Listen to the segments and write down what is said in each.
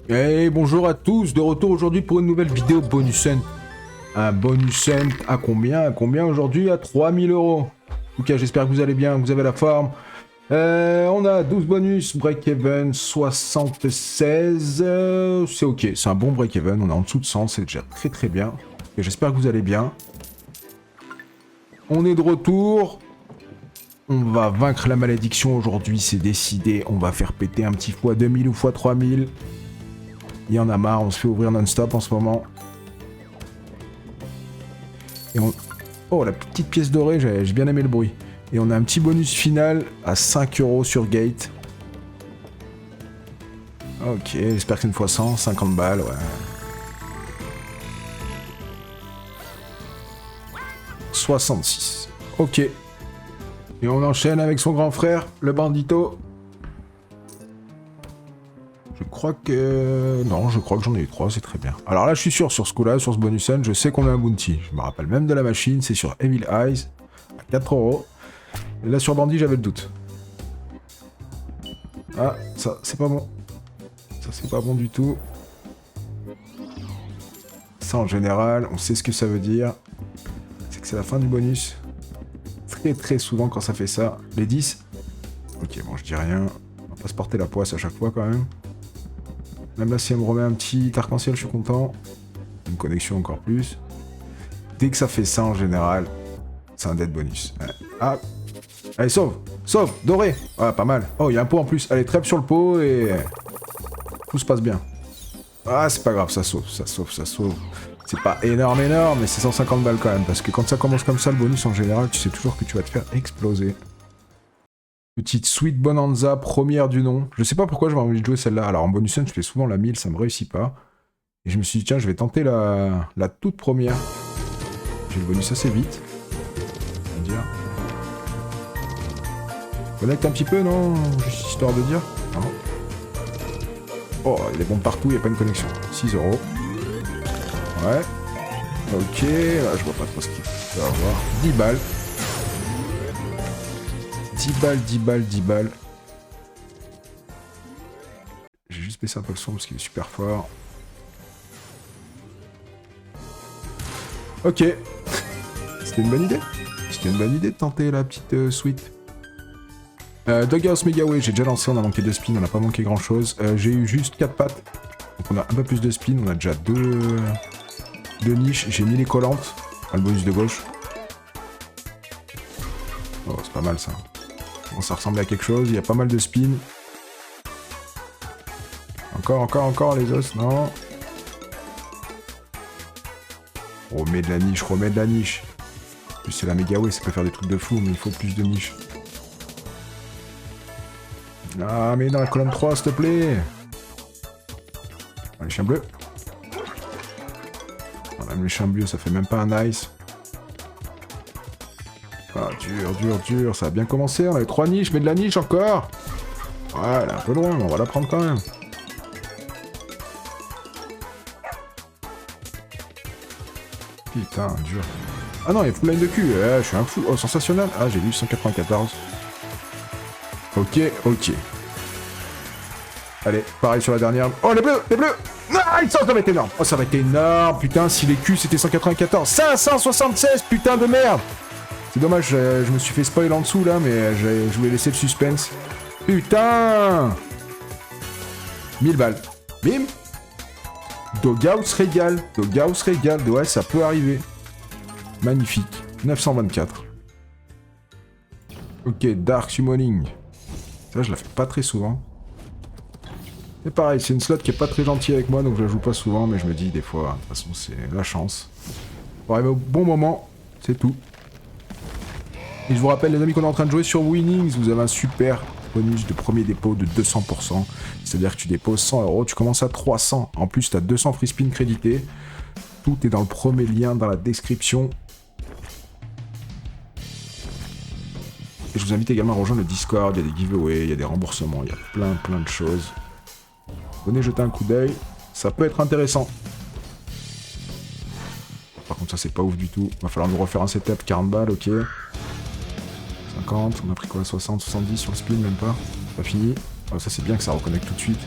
Et bonjour à tous, de retour aujourd'hui pour une nouvelle vidéo bonus hunt. Un bonus hunt à combien? À combien aujourd'hui? À 3000 €. En tout cas, j'espère que vous allez bien, que vous avez la forme. On a 12 bonus, break-even 76. C'est ok, c'est un bon break-even, on est en dessous de 100, c'est déjà très très bien. Et j'espère que vous allez bien. On est de retour. On va vaincre la malédiction aujourd'hui, c'est décidé. On va faire péter un petit x2000 ou x3000. Il y en a marre, on se fait ouvrir non-stop en ce moment. Et on... Oh, la petite pièce dorée, j'ai bien aimé le bruit. Et on a un petit bonus final à 5 € sur Gate. Ok, j'espère que c'est une fois 100, 50 balles, ouais. 66. Ok. Et on enchaîne avec son grand frère, le bandito. Je crois que... Non, je crois que j'en ai eu 3, c'est très bien. Alors là, je suis sûr, sur ce coup-là, sur ce bonus hunt, je sais qu'on a un bounty. Je me rappelle même de la machine, c'est sur Evil Eyes, à 4 €. Et là, sur Bandit, j'avais le doute. Ah, ça, c'est pas bon. Ça, c'est pas bon du tout. Ça, en général, on sait ce que ça veut dire. C'est que c'est la fin du bonus. Très très souvent quand ça fait ça. Les 10. Ok, bon, je dis rien. On va pas se porter la poisse à chaque fois, quand même. Même là, si elle me remet un petit arc-en-ciel, je suis content. Une connexion encore plus. Dès que ça fait ça, en général, c'est un dead bonus. Ouais. Ah. Allez, sauve. Sauve. Doré. Ah, pas mal. Oh, il y a un pot en plus. Allez, trêve sur le pot et... tout se passe bien. Ah, c'est pas grave, ça sauve, ça sauve, ça sauve. C'est pas énorme, mais c'est 150 balles quand même. Parce que quand ça commence comme ça, le bonus, en général, tu sais toujours que tu vas te faire exploser. Petite Sweet Bonanza, première du nom. Je sais pas pourquoi j'avais envie de jouer celle-là. Alors en bonus 1, je fais souvent la 1000, ça me réussit pas. Et je me suis dit, tiens, je vais tenter la toute première. J'ai le bonus assez vite. On va dire. Connecte un petit peu, non? Juste histoire de dire. Ah non. Oh, il est bon partout, il n'y a pas une connexion. 6 €. Ouais. Ok, là, je vois pas trop ce qu'il peut avoir. 10 balles. 10 balles, 10 balles, 10 balles. J'ai juste baissé un peu le son parce qu'il est super fort. Ok. C'était une bonne idée. C'était une bonne idée de tenter la petite suite. Doghouse Megaway, j'ai déjà lancé, on a manqué 2 spins, on n'a pas manqué grand chose. J'ai eu juste 4 pattes. Donc on a un peu plus de spins, on a déjà 2 niches. J'ai mis les collantes. Le bonus de gauche. Oh, c'est pas mal ça. Bon, ça ressemble à quelque chose, il y a pas mal de spins. Encore les os, non. Remets de la niche, remets de la niche. En plus c'est la Megaway, ça peut faire des trucs de fou, mais il faut plus de niches. Ah, mais dans la colonne 3, s'il te plaît. Allez, chien bleu. Oh, même les chiens bleus, ça fait même pas un nice. Ah, dur, ça a bien commencé, on avait 3 niches, mais de la niche encore. Ouais, elle est un peu loin, mais on va la prendre quand même. Putain, dur. Ah non, il y a full line de cul, je suis un fou. Oh, sensationnel. Ah, j'ai vu 194. Ok. Allez, pareil sur la dernière. Oh, les bleus. Ah, ça va être énorme. Oh, ça va être énorme. Putain, si les culs c'était 194. 576, putain de merde. C'est dommage, je me suis fait spoil en dessous là, mais je voulais laisser le suspense. Putain. 1000 balles. Bim. Doghouse régale. Ouais, ça peut arriver. Magnifique. 924. Ok, Dark Summoning. Ça, je la fais pas très souvent. C'est pareil, c'est une slot qui est pas très gentille avec moi, donc je la joue pas souvent, mais je me dis des fois, de toute façon, c'est la chance. Pour arriver au bon moment, c'est tout. Et je vous rappelle, les amis, qu'on est en train de jouer sur Winnings. Vous avez un super bonus de premier dépôt de 200%. C'est-à-dire que tu déposes 100 €, tu commences à 300. En plus, tu as 200 free spins crédités. Tout est dans le premier lien dans la description. Et je vous invite également à rejoindre le Discord, il y a des giveaways, il y a des remboursements, il y a plein de choses. Venez jeter un coup d'œil, ça peut être intéressant. Par contre ça c'est pas ouf du tout, va falloir nous refaire un setup, 40 balles, ok. 50, on a pris quoi, 60, 70 sur le spin, même pas. Pas fini. Oh, ça c'est bien que ça reconnecte tout de suite.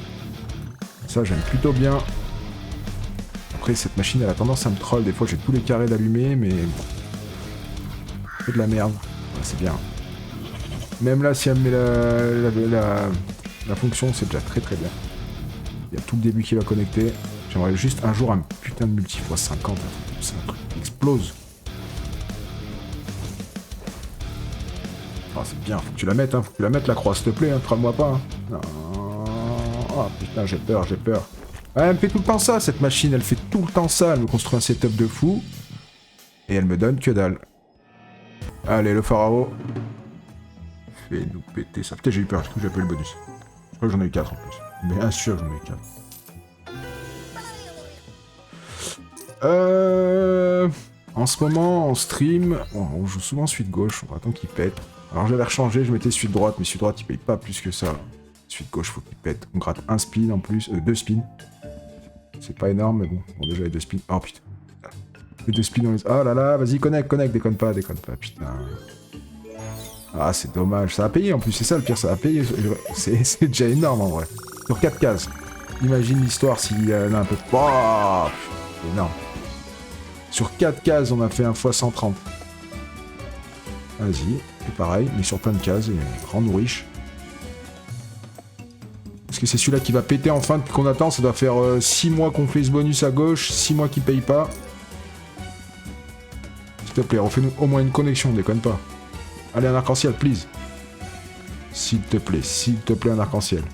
Ça, j'aime plutôt bien. Après, cette machine, elle a tendance à me troll. Des fois, j'ai tous les carrés d'allumer, mais... c'est de la merde. Ouais, c'est bien. Même là, si elle me met la fonction, c'est déjà très très bien. Il y a tout le début qui va connecter. J'aimerais juste un jour un putain de multi x 50. C'est un truc qui explose. Oh, c'est bien, faut que tu la mettes, hein. Faut que tu la mettes la croix, s'il te plaît, hein. Trame-moi pas. Hein. Non. Oh putain, j'ai peur, j'ai peur. Ouais, elle me fait tout le temps ça, cette machine. Elle fait tout le temps ça. Elle me construit un setup de fou. Et elle me donne que dalle. Allez, le pharaon. Fais-nous péter ça. Putain, j'ai eu peur, j'ai cru que j'avais pas eu le bonus. Je crois que j'en ai eu 4 en plus. Bien sûr, j'en ai eu 4. En ce moment, en stream, on joue souvent suite gauche, on va attendre qu'il pète. Alors j'avais rechangé, je mettais suite droite, mais suite droite il paye pas plus que ça. Suite gauche, faut qu'il pète. On gratte un spin en plus, 2 spins. C'est pas énorme, mais bon, déjà les 2 spins. Oh putain. Les 2 spins, on les... Oh là là, vas-y, connecte, déconne pas, putain. Ah, c'est dommage, ça a payé en plus, c'est ça le pire, ça a payé. C'est déjà énorme en vrai. Sur 4 cases. Imagine l'histoire s'il y en a un peu... Oh, c'est énorme. Sur 4 cases, on a fait un x 130. Vas-y, et pareil, mais sur plein de cases, et rends-nous riche. Est-ce que c'est celui-là qui va péter enfin depuis qu'on attend? Ça doit faire 6 mois qu'on fait ce bonus à gauche, 6 mois qu'il paye pas. S'il te plaît, refais-nous au moins une connexion, déconne pas. Allez, un arc-en-ciel, please. S'il te plaît, un arc-en-ciel.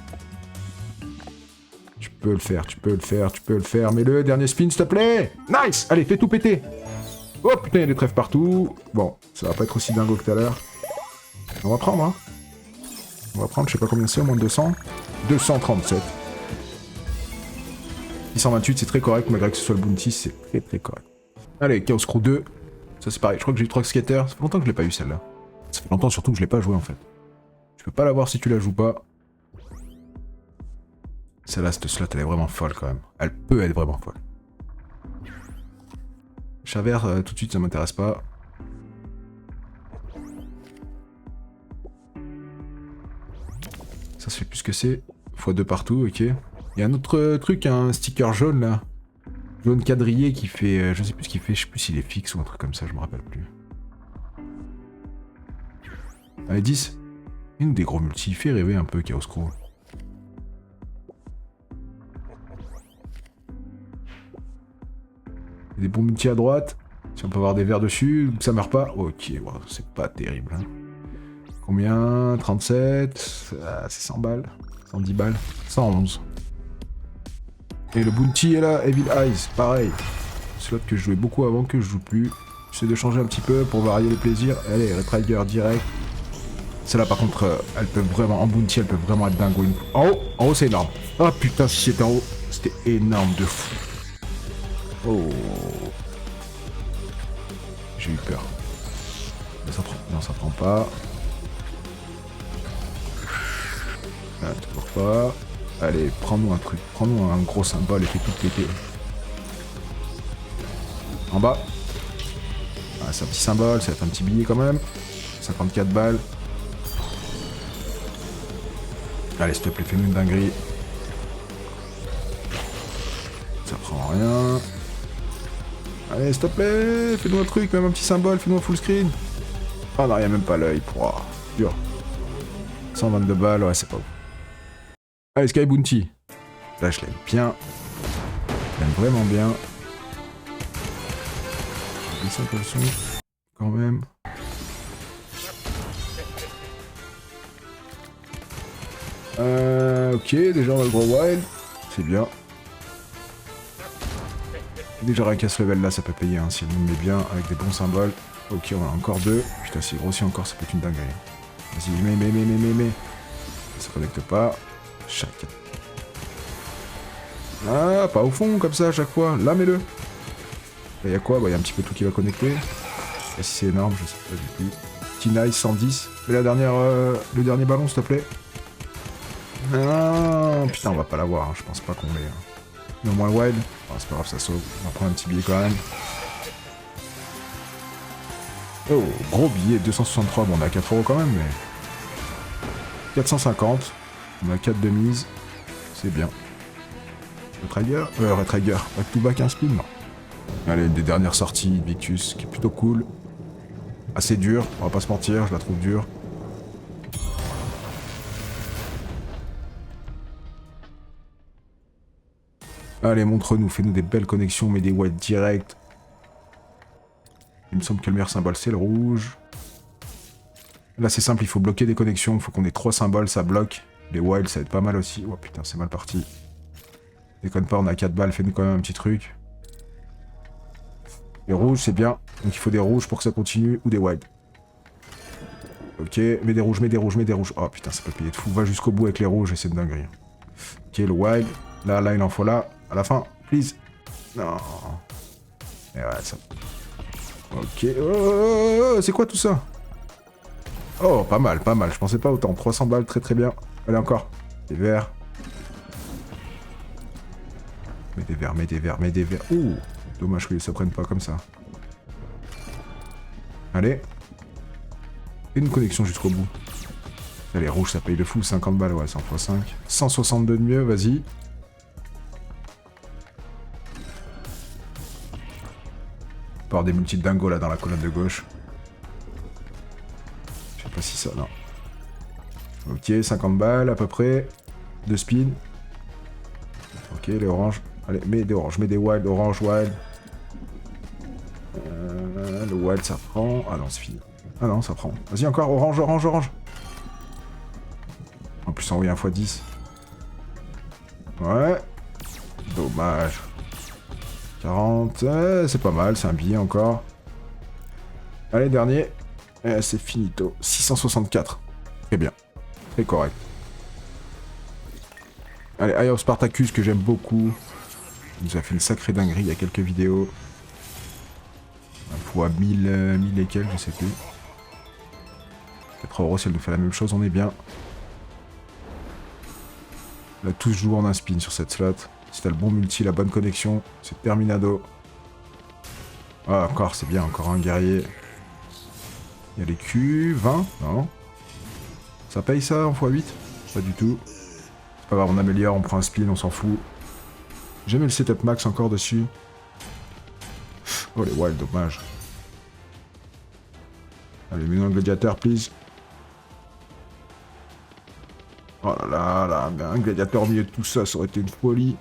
Tu peux le faire. Mets-le, dernier spin, s'il te plaît. Nice. Allez, fais tout péter. Oh putain, il y a des trèfles partout. Bon, ça va pas être aussi dingo que tout à l'heure. On va prendre, hein. On va prendre, je sais pas combien c'est, au moins de 200. 237. 628, c'est très correct, malgré que ce soit le bounty, c'est très très correct. Allez, Chaos Crew 2. Ça c'est pareil, je crois que j'ai eu Truck Skater. Ça fait longtemps que je l'ai pas eu celle-là. Ça fait longtemps surtout que je l'ai pas joué en fait. Tu peux pas l'avoir si tu la joues pas. Celle-là, cette slot, elle est vraiment folle quand même. Elle peut être vraiment folle. Chavert, tout de suite, ça m'intéresse pas. Ça se fait plus que c'est. x2 partout, ok. Il y a un autre truc, un sticker jaune là. Jaune quadrillé qui fait... je sais plus ce qu'il fait, je sais plus s'il est fixe ou un truc comme ça, je me rappelle plus. Allez, 10. Une des gros multi, il fait rêver un peu Chaos Crew. Des bons multi à droite. Si on peut avoir des verres dessus, ça meurt pas. Ok, wow, c'est pas terrible. Hein. Combien? 37. Ah, c'est 100 balles. 110 balles. 111. Et le bounty est là, Evil Eyes, pareil. Slot que je jouais beaucoup avant, que je joue plus. J'essaie de changer un petit peu pour varier les plaisirs. Allez, Retrigger direct. Celle-là par contre, elle peut vraiment, en bounty, elle peut vraiment être dingo. En haut c'est énorme. Oh putain, si c'était en haut, c'était énorme de fou. Oh. J'ai eu peur. Non, ça prend pas. Ah, toujours pas. Allez, prends-nous un truc. Prends-nous un gros symbole et fais tout péter. En bas. Ah, c'est un petit symbole, ça va être un petit billet quand même. 54 balles. Allez, s'il te plaît, fais-nous une dinguerie. Ça prend rien. Allez, s'il te plaît, fais-nous un truc, même un petit symbole, fais-nous un full screen. Ah non, il n'y a même pas l'œil. Dur. 122 balles, ouais, c'est pas ouf. Allez, Sky Bounty. Là, je l'aime bien. Je l'aime vraiment bien. Je vais baisser un peu le son. Quand même. Ok, déjà on a le gros wild. C'est bien. Déjà rien qu'à ce level là, ça peut payer, hein, si on me met bien avec des bons symboles. Ok, on a encore 2. Putain, s'il grossit encore, ça peut être une dinguerie. Vas-y, mais. Ça se connecte pas. Chaque. Ah, pas au fond comme ça à chaque fois. Là, mets-le. Là, y'a quoi? Bah, y'a un petit peu tout qui va connecter. Et si c'est énorme, je sais pas du tout. Tina 110. Fais la dernière, le dernier ballon, s'il te plaît. Ah, putain, on va pas l'avoir, hein. Je pense pas qu'on l'ait. Hein. Mais au moins le wild. Oh, c'est pas grave, ça sauve. On va prendre un petit billet quand même. Oh, gros billet, 263. Bon, on a 4 € quand même, mais... 450. On a 4 de mise. C'est bien. Red Tiger. Back to back un spin, non. Allez, une des dernières sorties de Victus, qui est plutôt cool. Assez dur, on va pas se mentir, je la trouve dure. Allez, montre-nous, fais-nous des belles connexions, mets des whites direct. Il me semble que le meilleur symbole, c'est le rouge. Là, c'est simple, il faut bloquer des connexions, il faut qu'on ait 3 symboles, ça bloque. Les wilds, ça va être pas mal aussi. Oh putain, c'est mal parti. Déconne pas, on a 4 balles, fais-nous quand même un petit truc. Les rouges, c'est bien. Donc il faut des rouges pour que ça continue, ou des wilds. Ok, mets des rouges, mets des rouges, mets des rouges. Oh putain, ça peut payer de fou. Va jusqu'au bout avec les rouges et c'est de dinguerie. Ok, le wild. Là, il en faut là. À la fin, please. Non. Et ouais, ça... Ok. Oh, c'est quoi tout ça? Oh, pas mal, pas mal. Je pensais pas autant. 300 balles, très très bien. Allez, encore. Des verts. Mets des verts, mets des verts, mets des verts. Ouh, dommage que ça prenne pas comme ça. Allez. Et une connexion jusqu'au bout. Là, les rouges, ça paye de fou. 50 balles, ouais, 100 x 5. 162 de mieux, vas-y. On peut avoir des multis dingo là dans la colonne de gauche. Je sais pas si ça, non. Ok, 50 balles à peu près. 2 spins. Ok, les oranges. Allez, mets des oranges, mets des wild, orange, wild. Le wild, ça prend. Ah non, c'est fini. Ah non, ça prend. Vas-y, encore, orange, orange, orange. En plus, envoyer un x10. Ouais. Dommage. 40. C'est pas mal, c'est un billet encore. Allez, dernier. C'est finito. 664. Très bien. Très correct. Allez, Eye of Spartacus, que j'aime beaucoup. Il nous a fait une sacrée dinguerie il y a quelques vidéos. Fois 1000 et quelques, je sais plus. 4 euros si elle nous fait la même chose, on est bien. Là, tous jouent en un spin sur cette slot. Si t'as le bon multi, la bonne connexion, c'est terminado. Ah, encore, c'est bien, encore un guerrier. Il y a les Q, 20, non. Ça paye ça en x8? Pas du tout. C'est pas grave, on améliore, on prend un spin, on s'en fout. J'ai mis le setup max encore dessus. Oh les wild, dommage. Allez, mets un gladiateur, please. Oh là là, là, un gladiateur au milieu de tout ça, ça aurait été une folie.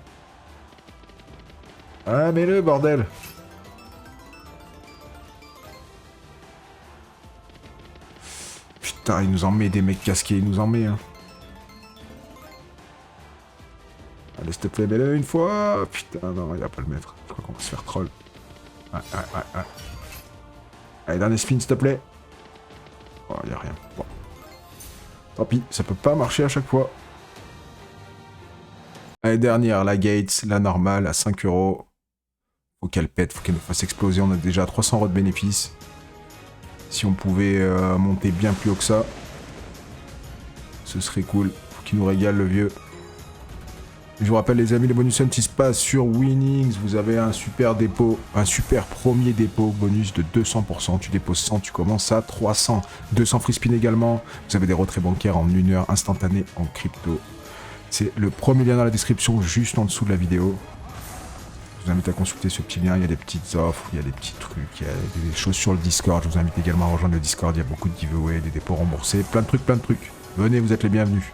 Ah, mets-le, bordel. Putain, il nous en met des mecs casqués, il nous en met, hein. Allez, s'il te plaît, mets-le une fois. Putain, non, il va pas le mettre. Je crois qu'on va se faire troll. Ouais. Allez, dernier spin, s'il te plaît. Oh, y a rien. Bon. Tant pis, ça peut pas marcher à chaque fois. Allez, dernière, la Gates, la normale, à 5 €. Faut qu'elle pète, faut qu'elle nous fasse exploser. On a déjà 300 € de bénéfices. Si on pouvait monter bien plus haut que ça, ce serait cool. Faut qu'il nous régale, le vieux. Je vous rappelle les amis, les bonus qui se passent sur Winnings, vous avez un super dépôt, un super premier dépôt bonus de 200%, tu déposes 100, tu commences à 300, 200 free spin également, vous avez des retraits bancaires en 1 heure instantanée en crypto. C'est le premier lien dans la description, juste en dessous de la vidéo. Je vous invite à consulter ce petit lien, il y a des petites offres, il y a des petits trucs, il y a des choses sur le Discord, je vous invite également à rejoindre le Discord, il y a beaucoup de giveaways, des dépôts remboursés, plein de trucs. Venez, vous êtes les bienvenus.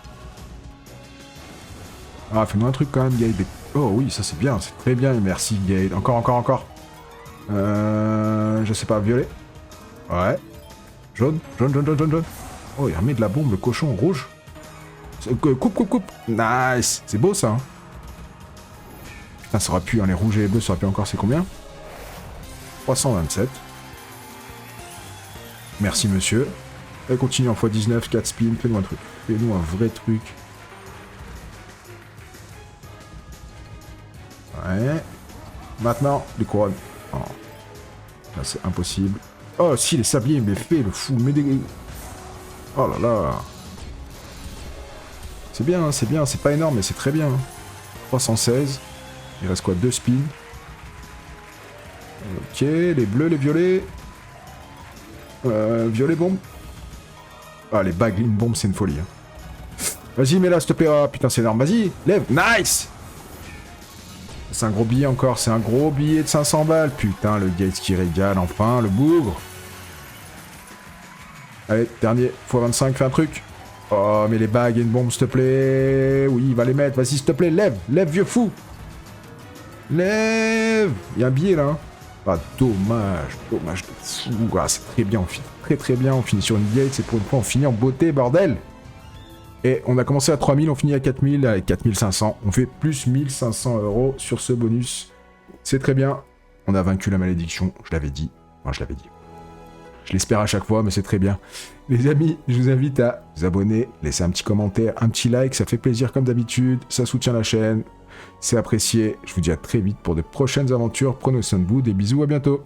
Ah, fais-nous un truc quand même, Gade. Oh oui, ça c'est bien, c'est très bien, merci Gade. Encore. Je sais pas, violet. Ouais. Jaune. Oh, il remet de la bombe, le cochon rouge. Coupe. Nice. C'est beau ça. Hein. Putain, ça aurait pu, hein, les rouges et les bleus, ça aurait pu encore, c'est combien? 327. Merci monsieur. Et continue en x19, 4 spins, fais-nous un truc. Fais-nous un vrai truc. Ouais. Maintenant, les couronnes. Oh. Là, c'est impossible. Oh, si, les sabliers, mais fais le fou. Mais des... Oh là là. C'est bien, c'est pas énorme, mais c'est très bien. 316. Il reste quoi? 2 spins. Ok, les bleus, les violets. Violet bombe. Ah, les bagues, une bombe, c'est une folie. Hein. Vas-y, mets là, s'il te plaît. Ah, putain, c'est énorme. Vas-y, lève. Nice. C'est un gros billet encore, c'est un gros billet de 500 balles. Putain, le Gates qui régale, enfin, le bougre. Allez, dernier, x25, fais un truc. Oh, mais les bagues et une bombe, s'il te plaît. Oui, il va les mettre, vas-y, s'il te plaît, lève, lève, vieux fou. Lève. Il y a un billet, là. Hein. Ah, dommage, dommage de fou. Ah, c'est très bien, on finit très très bien, on finit sur une Gate, c'est pour une fois, on finit en beauté, bordel. Et on a commencé à 3000, on finit à 4000, avec 4500. On fait plus 1500 € sur ce bonus. C'est très bien. On a vaincu la malédiction, je l'avais dit. Enfin, je l'avais dit. Je l'espère à chaque fois, mais c'est très bien. Les amis, je vous invite à vous abonner, laisser un petit commentaire, un petit like, ça fait plaisir comme d'habitude, ça soutient la chaîne, c'est apprécié. Je vous dis à très vite pour de prochaines aventures. Prenez soin de vous, des bisous, à bientôt.